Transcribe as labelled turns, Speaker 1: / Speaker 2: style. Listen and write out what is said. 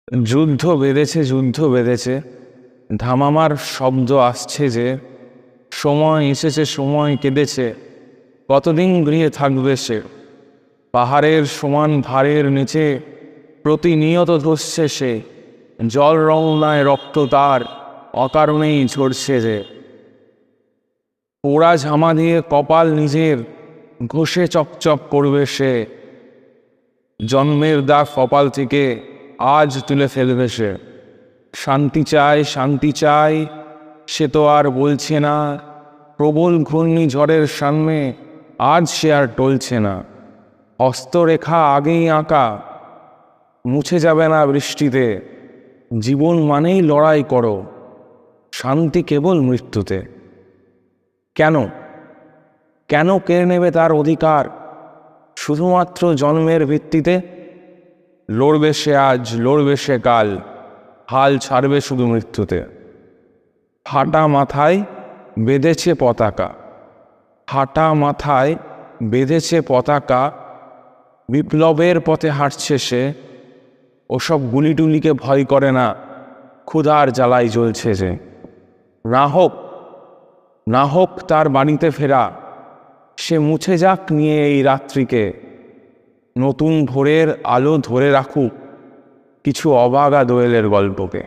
Speaker 1: যুদ্ধ বেঁধেছে, ধামামার শব্দ আসছে যে, সময় এসেছে, সময় কেঁদেছে, কতদিন গৃহে থাকবে সে। পাহাড়ের সমান ভারের নিচে প্রতিনিয়ত ধসছে সে, জল রওনায় রক্ত তার অকারণেই ঝরছে যে। পোড়া ঝামা দিয়ে কপাল নিজের ঘষে চকচক করবে সে, জন্মের দাগ কপাল থেকে আজ তুলে ফেলবে সে। শান্তি চাই, সে তো আর বলছে না, প্রবল ঘূর্ণিঝড়ের সামনে আজ সে আর টলছে না। হস্তরেখা আগেই আঁকা, মুছে যাবে না বৃষ্টিতে, জীবন মানেই লড়াই করো, শান্তি কেবল মৃত্যুতে। কেন কেন কেড়ে নেবে তার অধিকার শুধুমাত্র জন্মের ভিত্তিতে? লড়বে সে আজ, লড়বে সে কাল, হাল ছাড়বে শুধু মৃত্যুতে। ফাটা মাথায় বেঁধেছে পতাকা, ফাটা মাথায় বেঁধেছে পতাকা, বিপ্লবের পথে হাঁটছে সে। ওসব গুলিটুলিকে ভয় করে না, ক্ষুধার জ্বালাই জ্বলছে যে। না হোক তার বাড়িতে ফেরা, সে মুছে যাক নিয়ে এই রাত্রিকে। নতুন ভোরের আলো ধরে রাখুক কিছু অবাগা দোয়েলের গল্পকে।